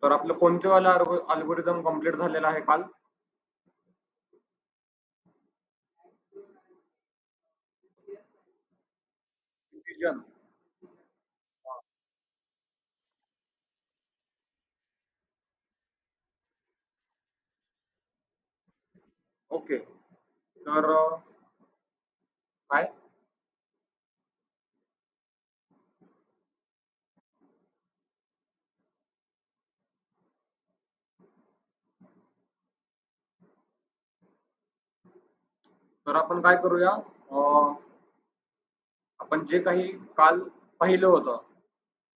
तर आपलं कोणते वाला अल्गोरिदम कंप्लीट झालेला आहे काल? डिसिजन. ओके. तर काय? तर आपण काय करूया, आपण जे काही काल पाहिलं होतं,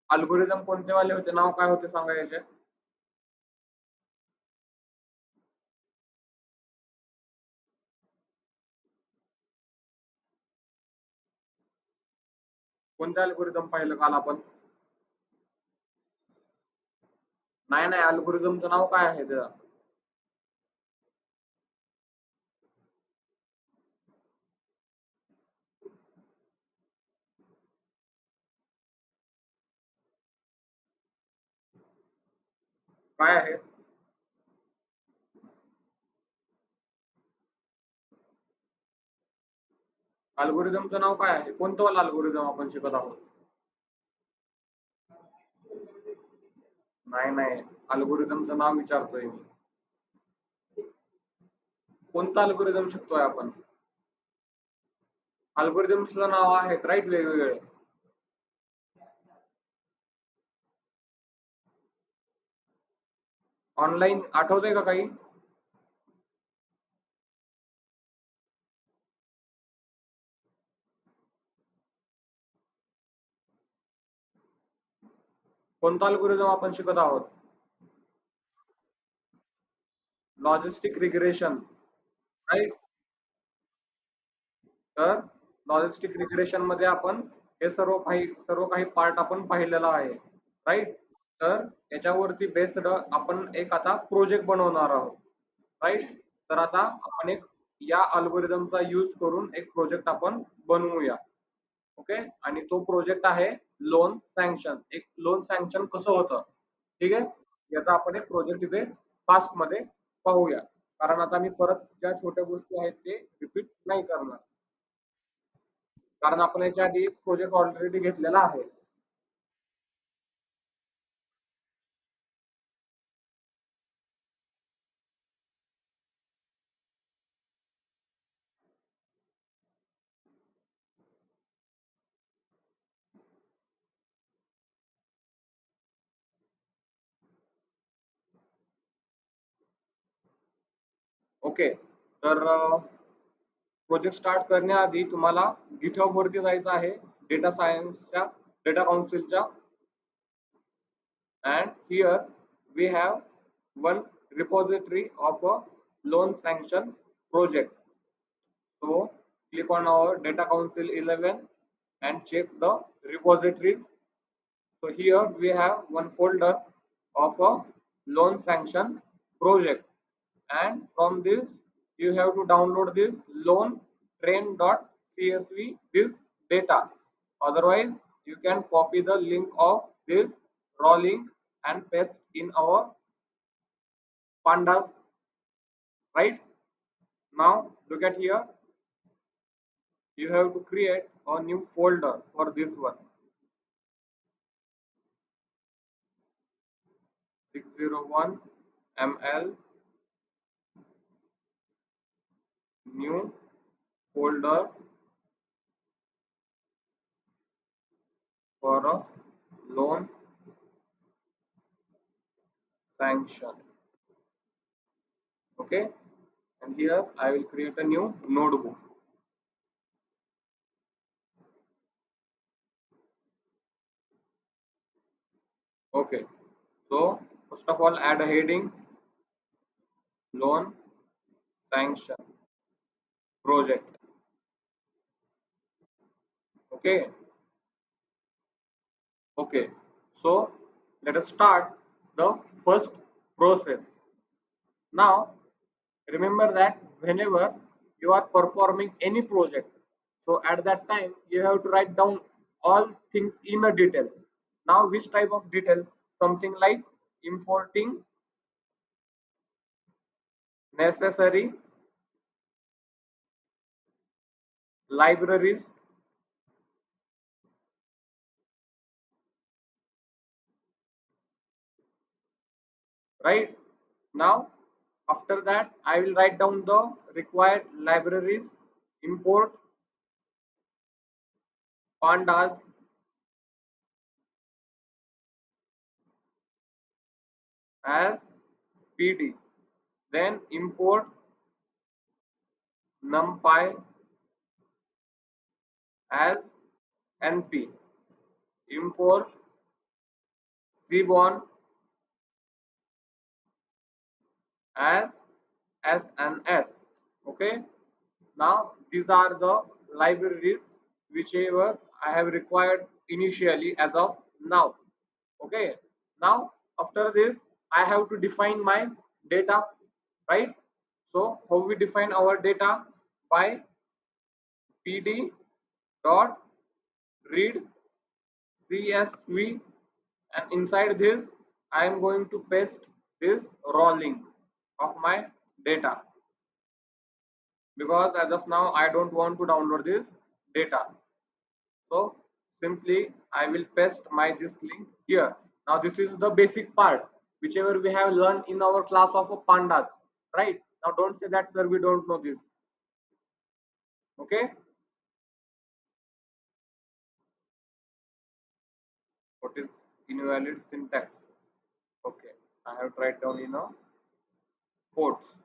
अल्गोरिदम कोणते वाले होते, नाव काय होते सांगा याचे? कोणते अल्गोरिदम पाहिलं काल आपण? नाही नाही, अल्गोरिदमचं नाव काय आहे त्याचं? काय आहे? अल्गोरिदमचं नाव काय आहे? कोणतं वाला अल्गोरिदम आपण शिकत आहोत? नाही नाही, अल्गोरिदमचं नाव विचारतोय मी. कोणतं अल्गोरिदम शिकतोय आपण? अल्गोरिदमचं नाव आहेत राईट वेगवेगळे. ऑनलाईन आठवतंय का काही? कोणता अल्गोरिदम आपण शिकत आहोत? Logistic regression, right. तर लॉजिस्टिक रिग्रेशन मध्ये आपण हे सर्व काही पार्ट आपण पाहिलेला आहे, राईट. तर याच्यावरती बेस्ड आपण एक आता प्रोजेक्ट बनवणार आहोत, राईट. तर आता आपण एक या अल्गोरिदमचा यूज करून एक प्रोजेक्ट आपण बनवूया. ओके. आणि तो प्रोजेक्ट आहे लोन सँक्शन. एक लोन सँक्शन कसं होतं, ठीक आहे, याचा आपण एक प्रोजेक्ट इथे फास्ट मध्ये पाहूया. कारण आता मी परत ज्या छोट्या गोष्टी आहेत ते रिपीट नाही करणार, कारण आपण याच्या आधी प्रोजेक्ट ऑलरेडी घेतलेला आहे. ओके. तर प्रोजेक्ट स्टार्ट करण्याआधी तुम्हाला गिटहब वरती जायचं आहे, डेटा सायन्सच्या, डेटा काउन्सिलच्या. And here we have one repository of a loan sanction project. So click on our data council 11 and check the repositories. So here we have one folder of a loan sanction project, and from this you have to download this loan train.csv this data. Otherwise you can copy the link of this raw link and paste in our pandas, right. Now look at here, you have to create a new folder for this one, 601 ml new folder for a loan sanction. Okay. And here I will create a new notebook. Okay. So first of all, add a heading, loan sanction project. Okay. Okay. So let us start the first process. Now remember that whenever you are performing any project, so at that time you have to write down all things in a detail. Now which type of detail? Something like importing necessary libraries, right? Now after that I will write down the required libraries, import pandas as pd, then import numpy as np, import cbon as sns. Okay, now these are the libraries whichever I have required initially as of now. Okay, now after this I have to define my data, right? So how we define our data? By pd dot read csv, and inside this I am going to paste this raw link of my data, because as of now I don't want to download this data. So simply I will paste my this link here. Now this is the basic part whichever we have learned in our class of pandas, right? Now don't say that sir we don't know this. Okay, what is invalid syntax? Okay, I have tried down in a quotes.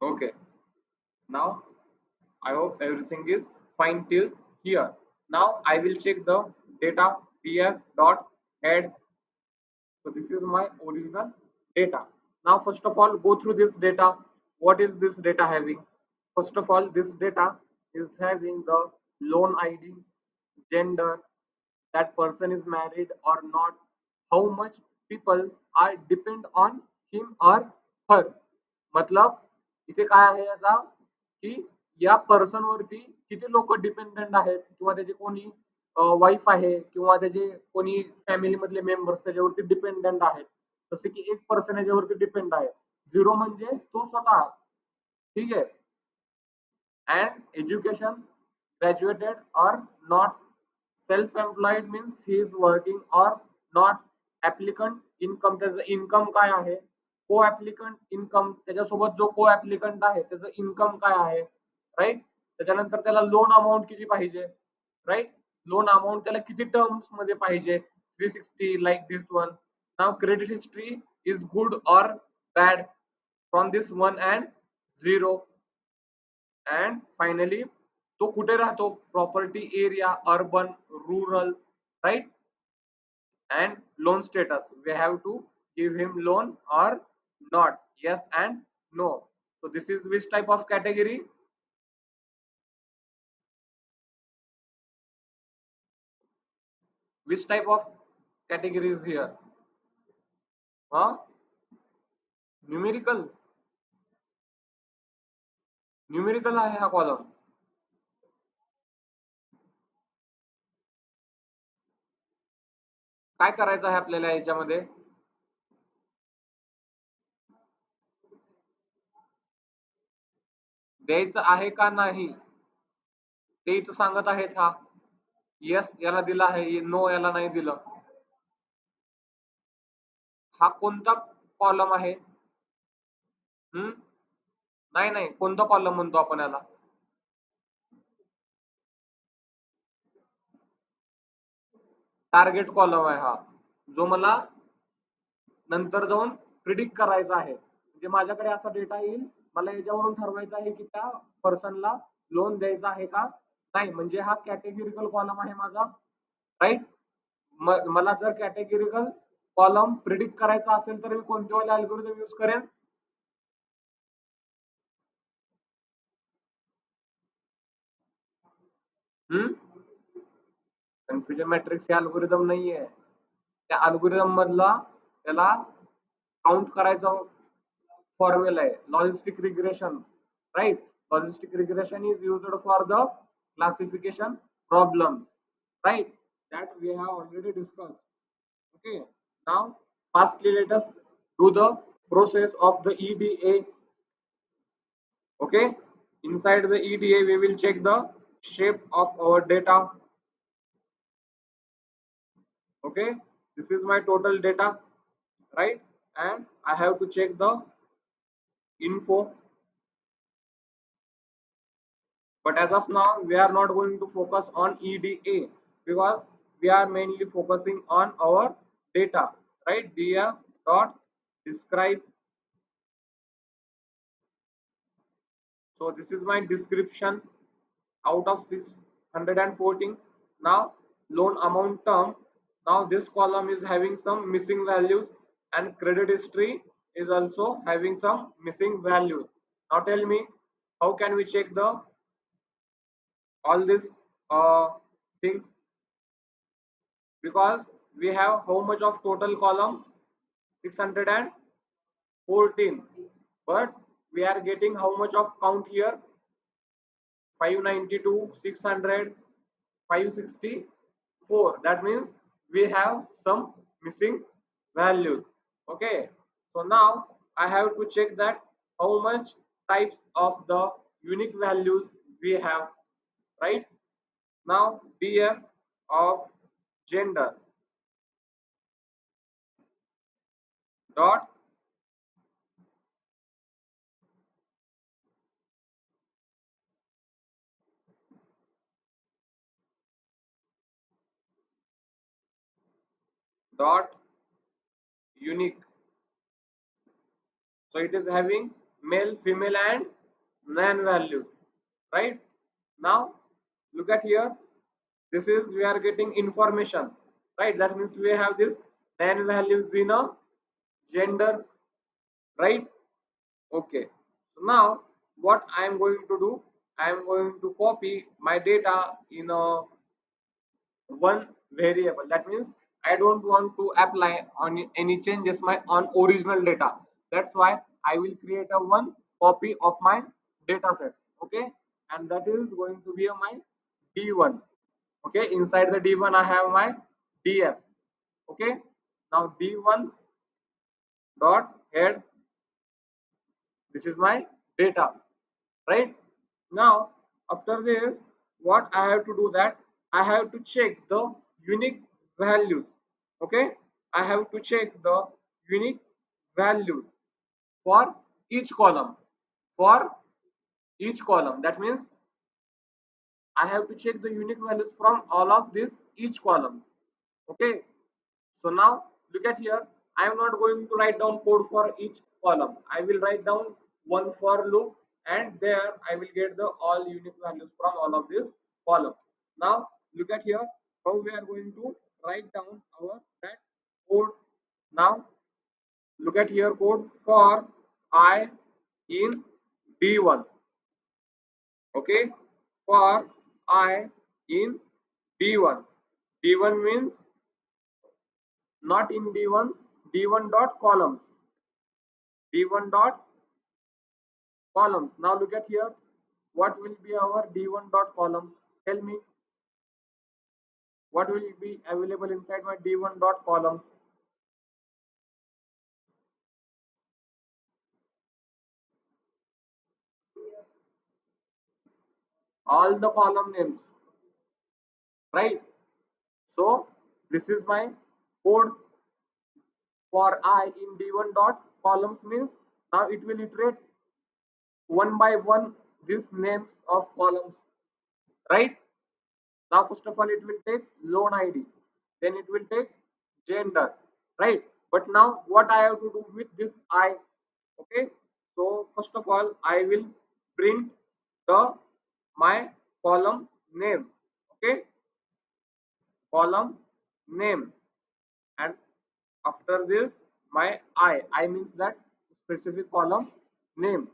Okay, now I hope everything is fine till here. Now I will check the data df dot head. So this is my original data. Now first of all go through this data. What is this data having? First of all this data is having the loan ID, gender, that person is married or not, how much people are depend on him or her. मतलब इथे काय आहे याचा, की या person वरती किती लोक डिपेंडंट आहेत, किंवा त्याचे कोणी वाईफ आहे किंवा त्याचे कोणी फॅमिली मधले मेंबर्स त्याच्यावरती डिपेंडंट आहेत. जसे की एक पर्सन याच्यावरती डिपेंड आहे. झिरो म्हणजे तो स्वतः. ठीक आहे. And education, graduated or not, self-employed means he is working or not, applicant income, त्याचं इन्कम काय आहे, को ऍप्लिकंट इन्कम, त्याच्यासोबत जो को ऍप्लिकंट आहे त्याचं इन्कम काय आहे, राईट. त्याच्यानंतर त्याला लोन अमाऊंट किती पाहिजे, राईट. लोन अमाऊंट त्याला किती टर्म्स मध्ये पाहिजे, 360 लाईक दिस वन. नाव credit history is good or bad from this 1 and 0. And finally तो कुठे राहतो, property area, urban, rural, right. And loan status, we have to give him loan or not, yes and no. So this is which type of category? Which type of category is here? Huh? Numerical. Numerical आहे हा column. काय करायचं आहे आपल्याला याच्यामध्ये? द्यायचं आहे का नाही ते इथं सांगत आहेत. हा येस याला दिला आहे, नो याला नाही दिलं. हा कोणता कॉलम आहे? नाही नाही, कोणता कॉलम म्हणतो आपण याला? टार्गेट कॉलम आहे हा, जो मला नंतर जाऊन प्रिडिक्ट करायचा आहे. म्हणजे माझ्याकडे असा डेटा येईल, मला याच्यावरून ठरवायचं आहे की त्या पर्सनला लोन द्यायचा आहे का नाही. म्हणजे हा कॅटेगोरिकल कॉलम आहे माझा, राईट. मला जर कॅटेगोरिकल कॉलम प्रिडिक्ट करायचा असेल तर मी कोणते वाले अल्गोरिदम यूज करेन? कन्फ्युजन मॅट्रिक्स हे अल्गोरिदम नाहीये. त्या अल्गोरिदम मधला त्याला काउंट करायचा फॉर्म्युला आहे, logistic regression, right. Logistic regression is used for the classification problems, right? That we have already discussed. Okay, now firstly let us do the process of the EDA. Okay, inside the EDA we will check the shape of our data. Okay, this is my total data, right? And I have to check the info. But as of now, we are not going to focus on EDA because we are mainly focusing on our data, right? Df dot describe. So this is my description out of 614. Now loan amount term. Now this column is having some missing values and credit history is also having some missing values. Now tell me, how can we check the all these uh, things? Because we have how much of total column 614, but we are getting how much of count here 592 600 564. That means we have some missing values. Okay, so now I have to check that how much types of the unique values we have, right? Now df of gender dot dot unique. So it is having male, female, and nan values, right? Now look at here. This is we are getting information, right? That means we have this nan values in a gender, right? Okay. So now what I am going to do? I am going to copy my data in a one variable. That means I don't want to apply on any changes my on original data. That's why I will create a one copy of my data set. Okay, and that is going to be a my d1. Okay, inside the d1 I have my df. Okay, now d1 dot head, this is my data, right? Now after this what I have to do, that I have to check the unique values. Okay, I have to check the unique values for each column, for each column. That means I have to check the unique values from all of these each columns. Okay, so now look at here. I am not going to write down code for each column. I will write down one for loop, and there I will get the all unique values from all of this column. Now look at here how we are going to write down our that code. Now look at here code for I in D1. Okay, for I in D1. D1 means not in D1s, D1 dot columns. D1 dot columns. Now look at here. What will be our D1 dot column? Tell me what will be available inside my D1 dot columns. All the column names, right? So this is my code for I in D1 dot columns means now it will iterate one by one these names of columns, right? Now, first of all, it will take loan ID, then it will take gender, right? But now, what I have to do with this I? Okay, so first of all, I will print the my column name. Okay, column name, and after this, my I means that specific column name,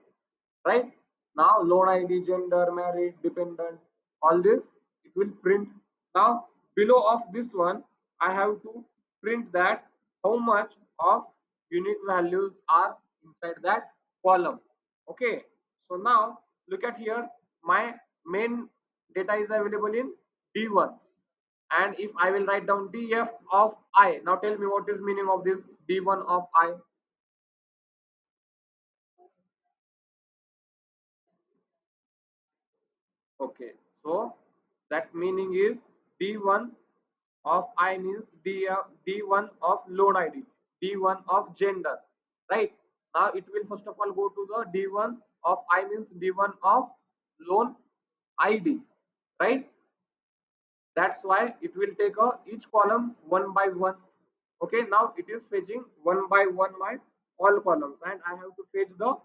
right? Now loan id, gender, married, dependent, all this it will print. Now below of this one I have to print that how much of unique values are inside that column. Okay, so now look at here, my main data is available in D1, and if I will write down df of I, now tell me what is meaning of this d1 of I. Okay, so that meaning is d1 of I means d1 of loan id, d1 of gender, right? Now it will first of all go to the d1 of I means d1 of loan id, right? That's why it will take each column one by one. Okay, now it is fetching one by one my all columns, and I have to fetch the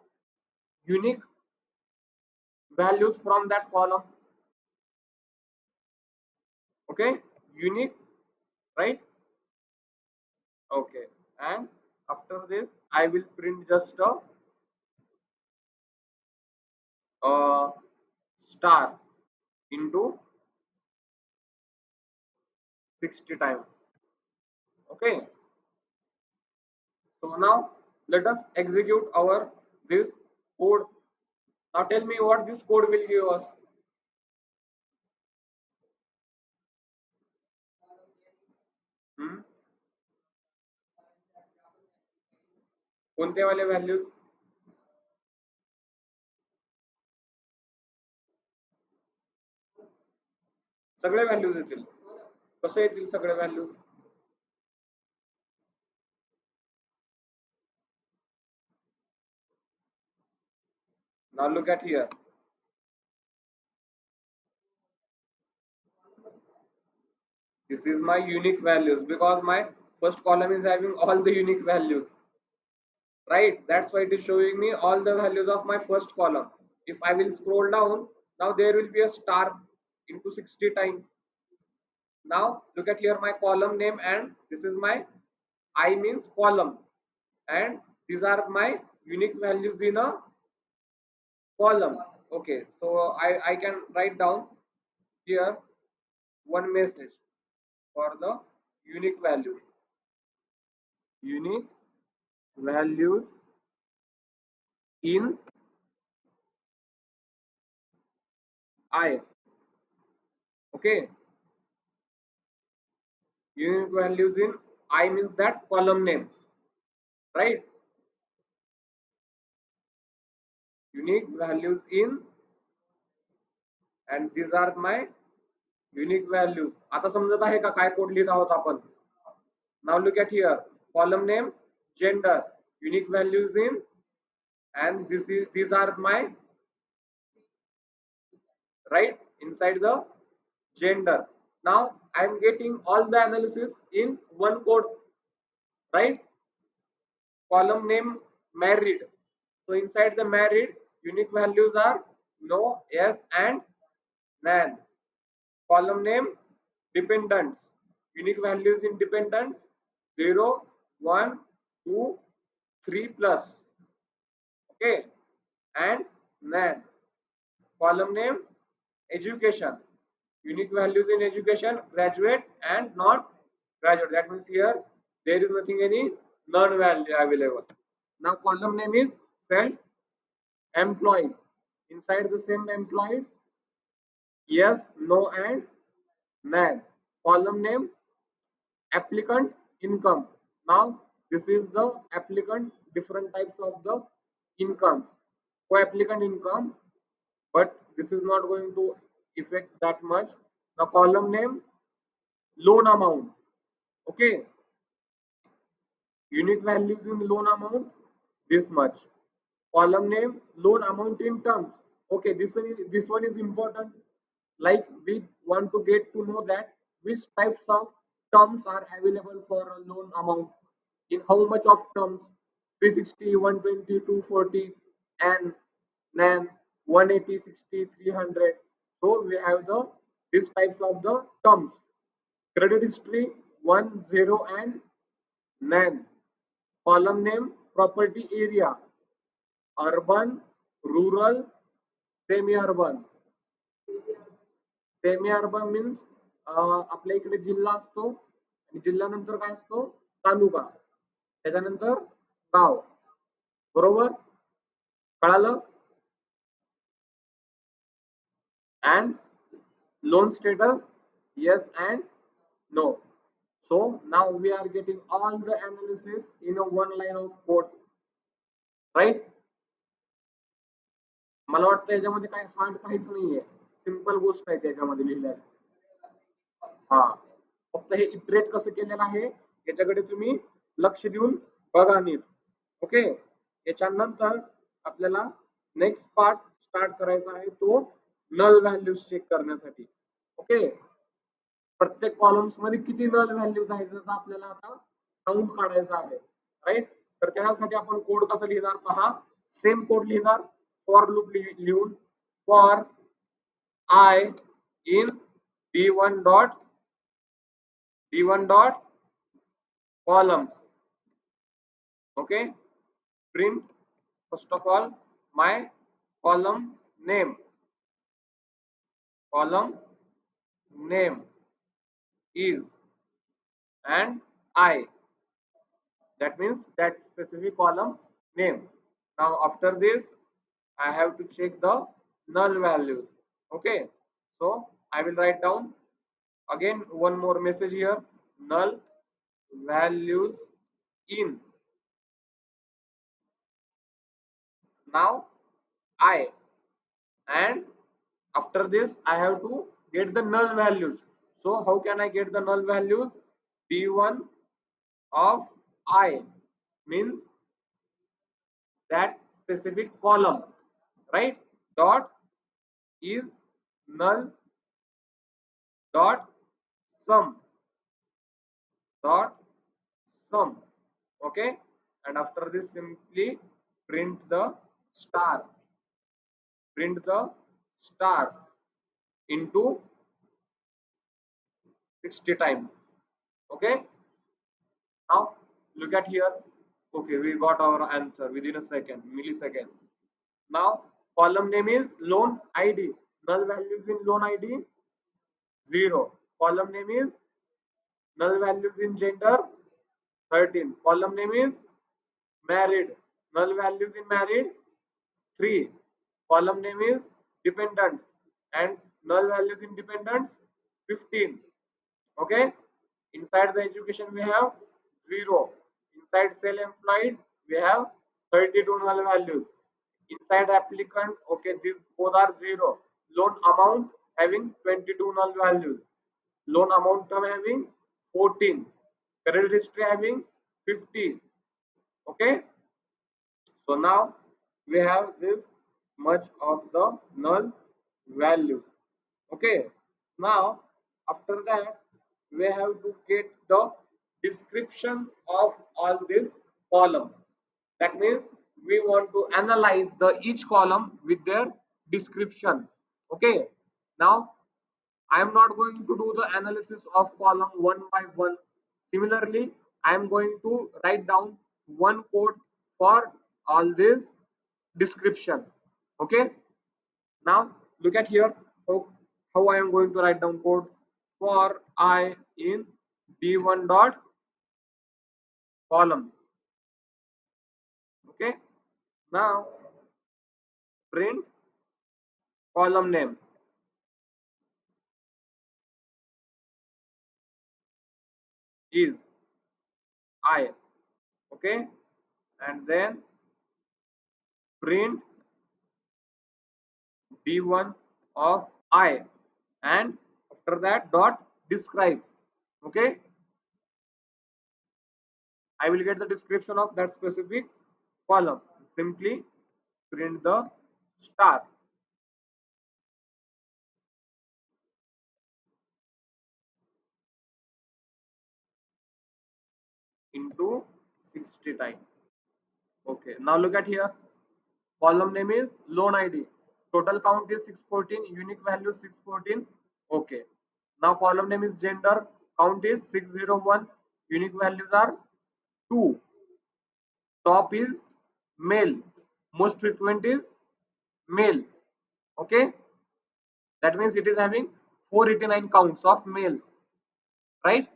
unique values from that column. Okay, unique, right? Okay, and after this I will print just a star into 60 times. Okay, so now let us execute our this code. Now tell me what this code will give us. hmm? कोणते वाले values? सगळे values येतील. कसे येतील सगळे values? Now look at here. This is my unique values because my first column is having all the unique values, right? That's why it is showing me all the values of my first column. If I will scroll down, now there will be a star into 60 times. Now look at here my column name, and this is my I means column, and these are my unique values in a column. Okay, so I can write down here one message for the unique values. Unique values in I. Okay, unique values in I means that column name, right? Unique values in, and these are my unique values. आता समजत आहे का काय code लिहित आहोत आपण? Now look at here, column name gender, unique values in, and these are my, right, inside the gender. Now I am getting all the analysis in one code, right? Column name married, so inside the married unique values are no, yes, and nan. Column name dependents, unique values in dependents 0, 1, 2, 3 plus. Okay, and nan. Column name education, unique values in education graduate and not graduate. That means here there is nothing any none value available. Now column name is self employed, inside the same employed yes, no, and nan. Column name applicant income. Now this is the applicant, different types of the incomes. Co-applicant income, but this is not going to affect that much. Now column name loan amount. Okay, unique values in loan amount this much. Column name loan amount in terms. Okay, this one is important. Like we want to get to know that which types of terms are available for a loan amount, in how much of terms, 360, 120, 240, and then 180, 60, 300. So we have the these types of the terms. Credit history 1, 0, and nan. Column name property area, urban, rural, semi-urban. Semi urban means आपल्या इकडे जिल्हा असतो, आणि जिल्ह्यानंतर काय असतो, तालुका, त्याच्यानंतर गाव. बरोबर, कळालं? and loan status, yes and no. So now we are getting all the analysis in a one line of code, right? मला वाटतं याच्यामध्ये काय हार्ड काहीच नाहीये, सिंपल गोष्ट आहे त्याच्यामध्ये लिहिलेलं. हा, फक्त हे इटरेट कसं केलेलं आहे याच्याकडे तुम्ही लक्ष देऊन बघा नीट. ओके, याच्यानंतर आपल्याला नेक्स्ट पार्ट स्टार्ट करायचा आहे, तो नल व्हॅल्यूज चेक करण्यासाठी. ओके, प्रत्येक कॉलम्स मध्ये किती नल व्हॅल्यूज आहेत त्याचा आपल्याला आता काउंट काढायचा आहे, राईट? तर त्यासाठी आपण कोड कसा लिहिणार पहा. सेम कोड लिहिणार, फॉर लूप लिहून for I in d1 dot columns. Okay, print first of all my column name. Column name is and I, that means that specific column name. Now after this I have to check the null values. Okay, so I will write down again one more message here, null values in. Now I, and after this I have to get the null values. So how can I get the null values? b1 of I means that specific column, right? Dot is null dot sum dot sum. Okay, and after this simply print the star, print the star into 60 times. Okay, now look at here. Okay, we got our answer within a second, millisecond. Now column name is loan ID. Null values in loan ID 0. Column name is null values in gender 13. Column name is married. Null values in married 3. Column name is dependents and null values in dependents 15. Okay, inside the education we have 0. Inside cell employed we have 32 null values. Inside applicant, okay, these both are 0. Loan amount having 22 null values. Loan amount term having 14. Credit history having 50. Okay, so now we have this much of the null value. Okay, now after that we have to get the description of all these columns. That means we want to analyze the each column with their description. Okay, now I am not going to do the analysis of column one by one. Similarly, I am going to write down one code for all this description. Okay, now look at here how I am going to write down code for I in d1 dot columns. Okay, now print column name is I. Okay, and then print d1 of I, and after that dot describe. Okay, I will get the description of that specific column. Simply print the star into 60 times. Okay, now look at here. Column name is loan ID. Total count is 614. Unique value 614. Okay. Now column name is gender. Count is 601. Unique values are 2. Top is male. Most frequent is male. Okay. That means it is having 489 counts of male. Right.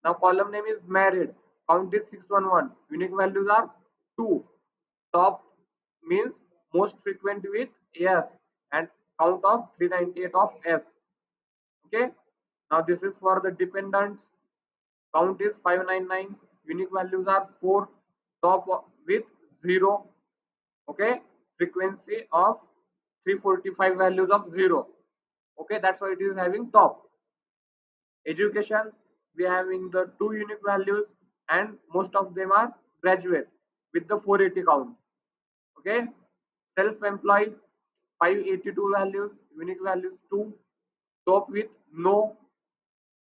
Now column name is married. Count is 611. Unique values are 2. Top means most frequent with yes, and count of 398 of S. Okay. Now this is for the dependents. Count is 599. Unique values are 4. Top with 0. Okay. Frequency of 345 values of 0. Okay. That's why it is having top. Education, we are having the 2 unique values and most of them are graduate with the 480 count. Okay. Self-employed, 582 values, unique values 2, top with no.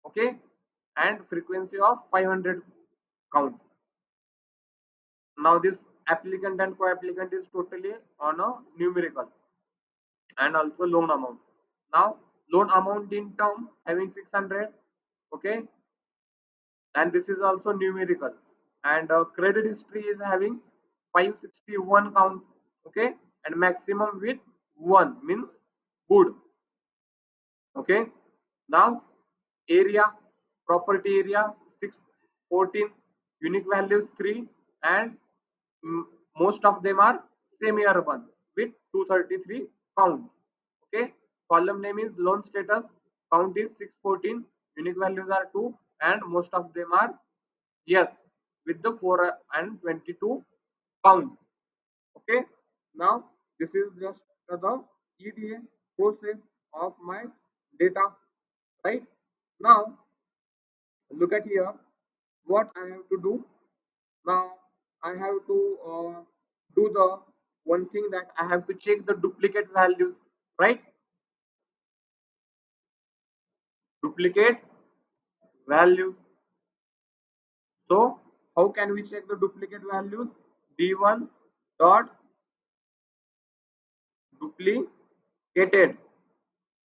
Okay. And frequency of 500 count. Now this applicant and co-applicant is totally on a numerical and also loan amount. Now loan amount in term having 600. Okay. And this is also numerical, and credit history is having 561 count. Okay. And maximum with 1 means good. Okay. Now area, property area 614, unique values 3, and mm, most of them are semi urban with 233 count. Okay. Column name is loan status, count is 614, unique values are 2, and most of them are yes with the 4 and 22 count. Okay. Now this is just the EDA process of my data, right? Now look at here what I have to do. Now I have to do the one thing that I have to check the duplicate values, right? Duplicate values. So how can we check the duplicate values? D1 dot duplicated.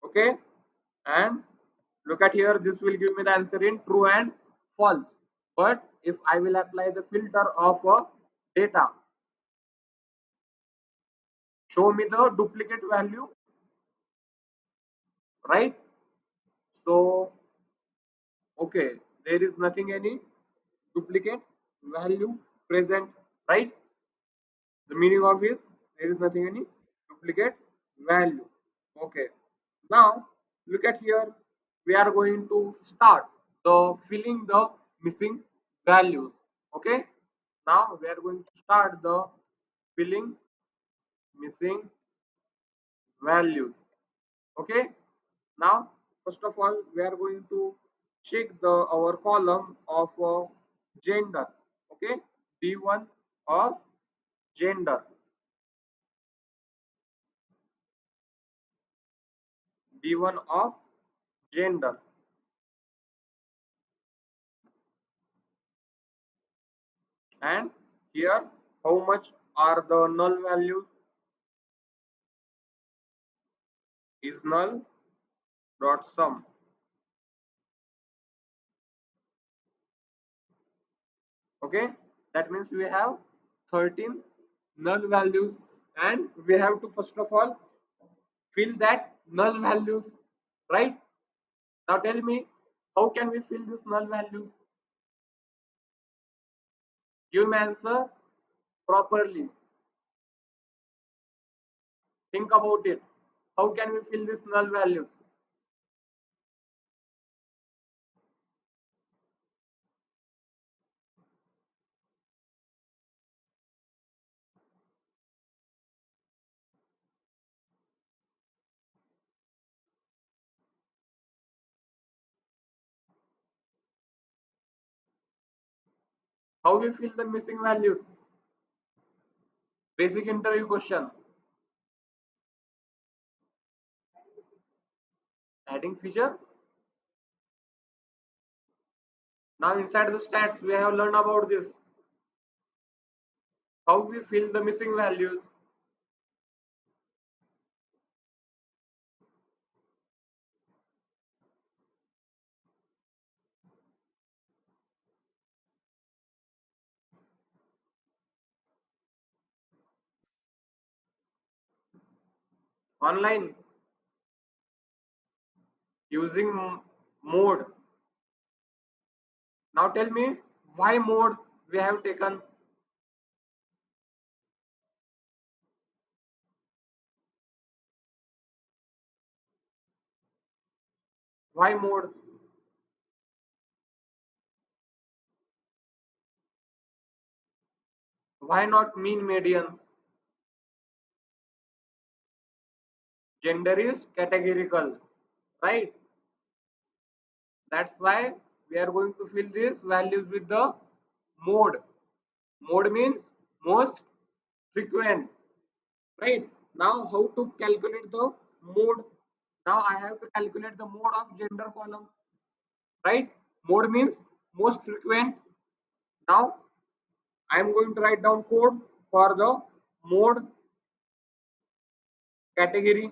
Okay. And look at here, this will give me the answer in true and false. But if I will apply the filter of data, show me the duplicate value, right? So okay, there is nothing any duplicate value present, right? The meaning of is there is nothing any duplicate value. Okay. Now look at here, we are going to start the filling the missing values. Okay. Now we are going to start the filling missing values. Okay. Now first of all we are going to check the our column of gender. Okay. D1 of gender. D1 of gender. And here how much are the null values is null dot sum. Okay. That means we have 13 null values, and we have to first of all fill that null values, right? Now tell me, how can we fill this null values? Give me answer properly. Think about it. How can we fill this null values? How we fill the missing values? Basic interview question. Adding feature. Now inside the stats we have learned about this. How we fill the missing values? Online using mode. Now tell me why mode we have taken. Why mode? Why not mean median? Gender is categorical, right? That's why we are going to fill these values with the mode. Mode means most frequent, right? Now, how to calculate the mode? Now, I have to calculate the mode of gender column, right? Mode means most frequent. Now, I am going to write down code for the mode category.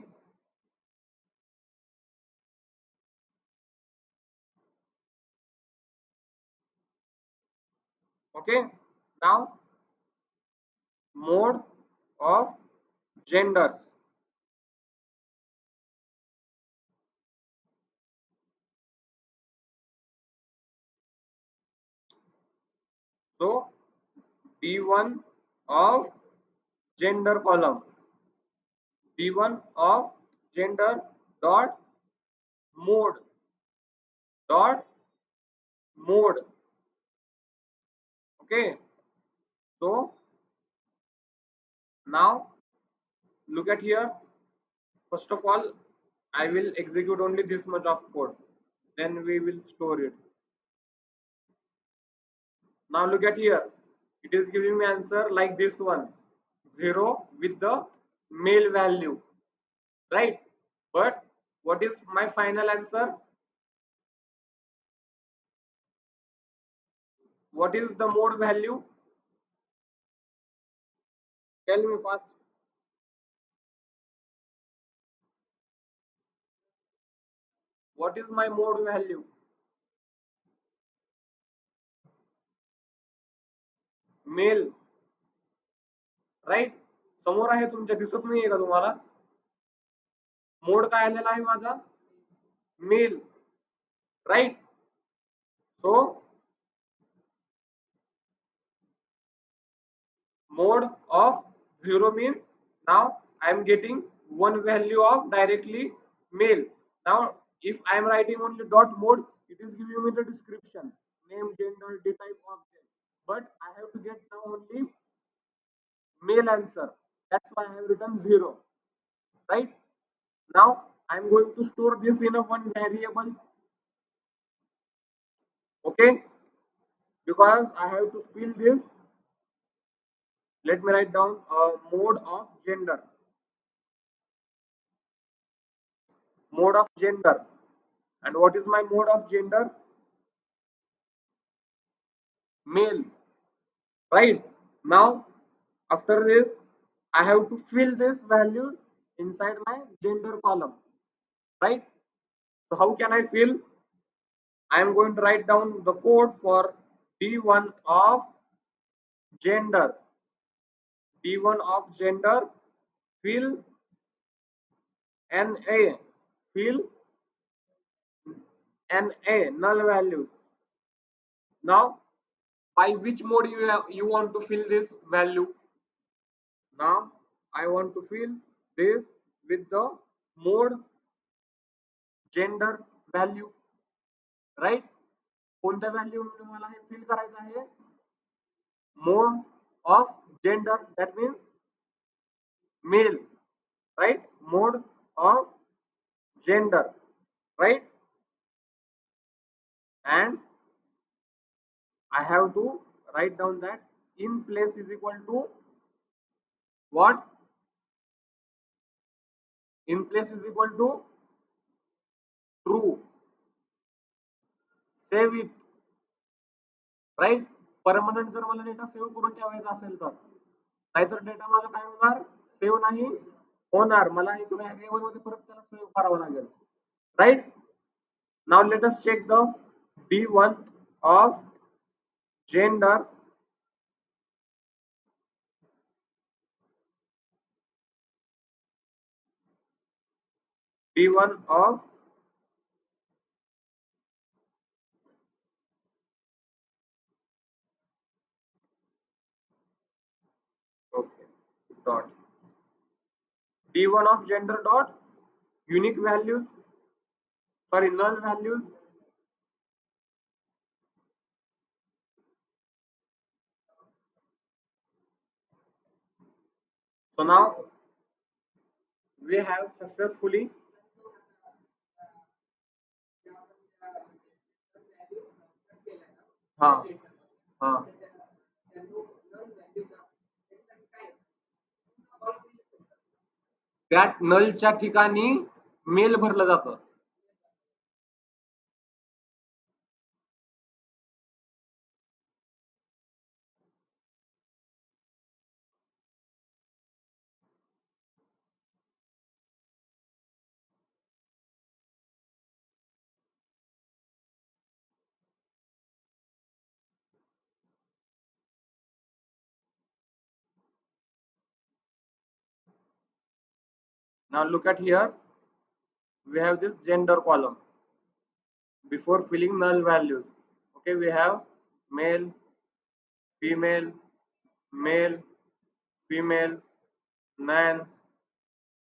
Okay. Now, mode of genders. So, B1 of gender column, B1 of gender dot mode dot mode. Okay. So now look at here. First of all, I will execute only this much of code. Then we will store it. Now look at here. It is giving me answer like this one. 0 with the male value. Right? But what is my final answer? What is the mode value? Tell me first. What is my mode value? Male. Right. समोर आहे तुमच्या, दिसत नाहीये का तुम्हाला? Mode काय आलेला आहे माझा? Male. Right. So mode of 0 means now I am getting one value of directly male. Now if I am writing only dot mode, it is giving me the description, name, gender, type, object, but I have to get now only male answer. That's why I have written 0. Right? Now I am going to store this in a one variable. Okay, because I have to fill this. Let me write down mode of gender. Mode of gender. And what is my mode of gender? Male. Right? Now, after this, I have to fill this value inside my gender column. Right? So how can I fill? I am going to write down the code for B1 of gender. B1 of gender, fill NA. Fill NA, null values. Now, by which mode you want to fill this value? Now I want to fill this with the mode gender value, right? कोणत्या value मला हे fill करायचं आहे? Mode of gender, that means male, right? Mode of gender, right? And I have to write down that in place is equal to what? In place is equal to true. Save it, right? Permanent जर मला data save करून ठेवायचा असेल तर, नाहीतर data माझा काय होणार? सेव्ह नाही होणार. मला एक व्हेरिएबल मध्ये परत त्याला सेव्ह करावं लागेल. Right. Now let us check the B1 of gender. B1 of okay dot B1 of gender dot unique values. Sorry, null values. So now we have successfully हा हा त्या नलच्या ठिकाणी मेल भरलं जातं. Now look at here, we have this gender column before filling null values. Okay, we have male, female, male, female, nan,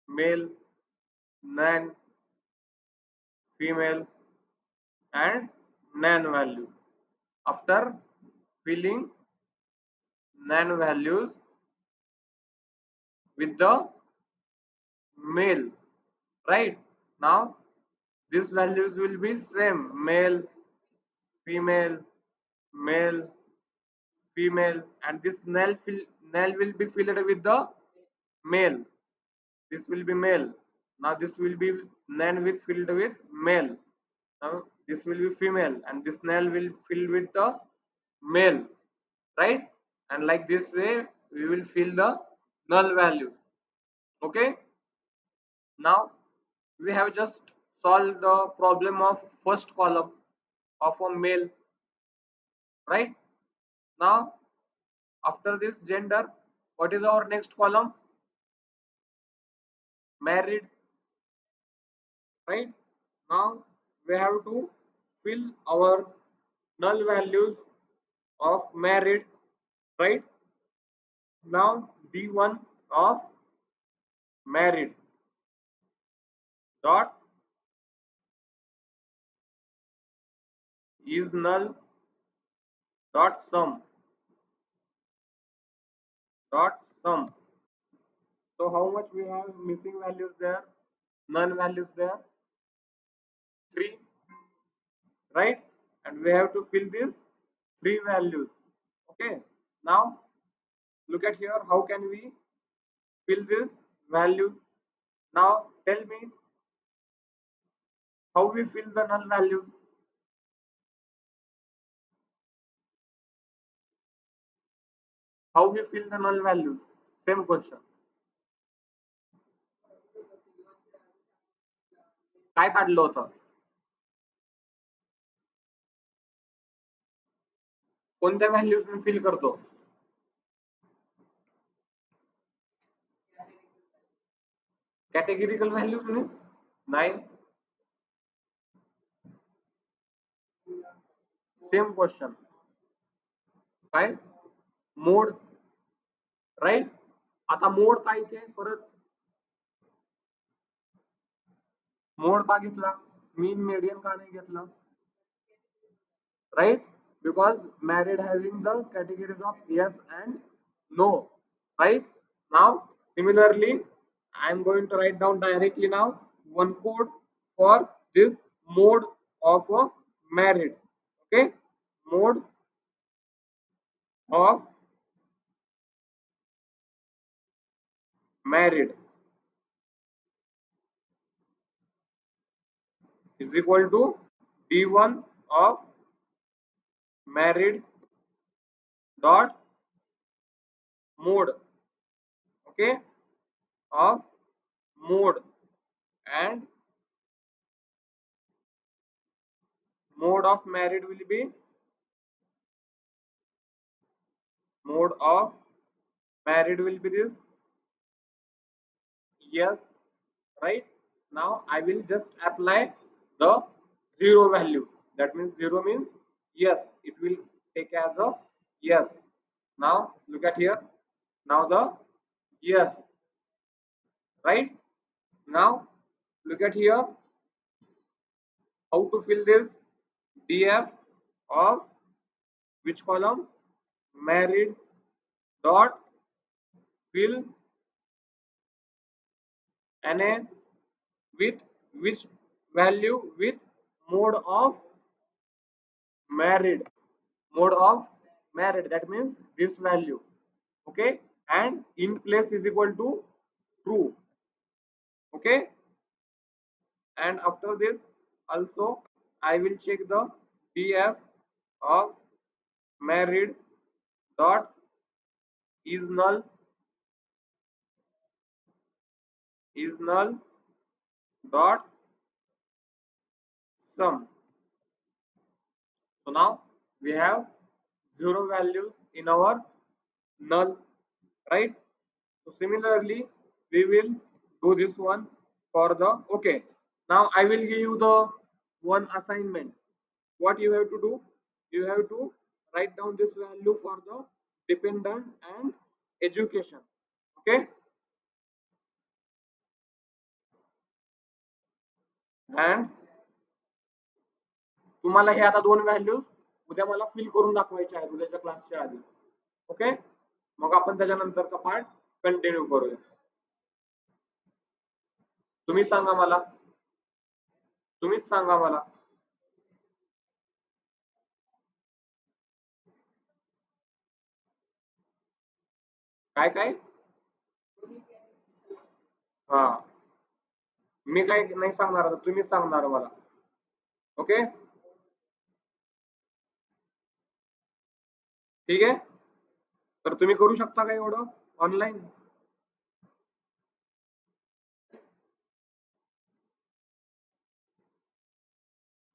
male, nan, female, and nan value. After filling nan values with the male, right? Now these values will be same: male, female, male, female, and this null will be filled with the male. This will be male. Now this will be nan with filled with male. Now this will be female, and this null will fill with the male, right? And like this way we will fill the null values. Okay, now we have just solved the problem of first column of a male, right? Now after this gender, what is our next column? Married, right? Now we have to fill our null values of married, right? Now d1 of married dot is null dot sum. So how much we have missing values there? Null values there, 3, right? And we have to fill these 3 values. Okay, now look at here, how can we fill these values? Now tell me how we fill the null values. How we fill the null values? Same question. काय काढलं होतं? कोणत्या values मी fill करतो? Categorical values नाही. Same question. काय? Mode, right? आता mode काय इथे परत मोड का घेतला? मीन मेडियन का नाही घेतला? Right? Because married having the categories of yes and no, right? Now similarly I am going to write down directly now one code for this mode of a married. Okay, mode of married is equal to d1 of married dot mode, okay, of mode, and mode of married will be mode of married will be this yes, right? Now I will just apply the 0 value. That means 0 means yes, it will take as a yes. Now look at here, now the yes, right? Now look at here, How to fill this? df of which column? Married dot fill na with which value? With mode of married. Mode of married, that means this value. Okay, and in place is equal to true. Okay, and after this also I will check the df of married dot is null dot sum. So now we have zero values in our null, right? So similarly, we will do this one for the, okay. Now I will give you the one assignment. What you have to do? You have to write down this value for the dependent and education. Okay, and तुम्हाला हे आता दोन values उद्या मला fill करून दाखवायचे आहेत उद्याच्या क्लासच्या आधी. ओके, मग आपण त्याच्यानंतरचा पार्ट कंटिन्यू करूया. तुम्ही सांगा मला, तुम्हीच सांगा मला. काय काय? हा, मी काय नाही सांगणार, आता तुम्हीच सांगणार मला. ओके, ठीक आहे. तर तुम्ही करू शकता का एवढं ऑनलाईन?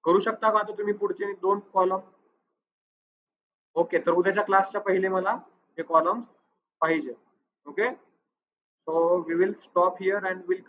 करू शकता का आता तुम्ही पुढचे दोन कॉलम? ओके, तर उद्याच्या क्लासच्या पहिले मला हे कॉलम्स पाहिजे. Okay, so we will stop here and will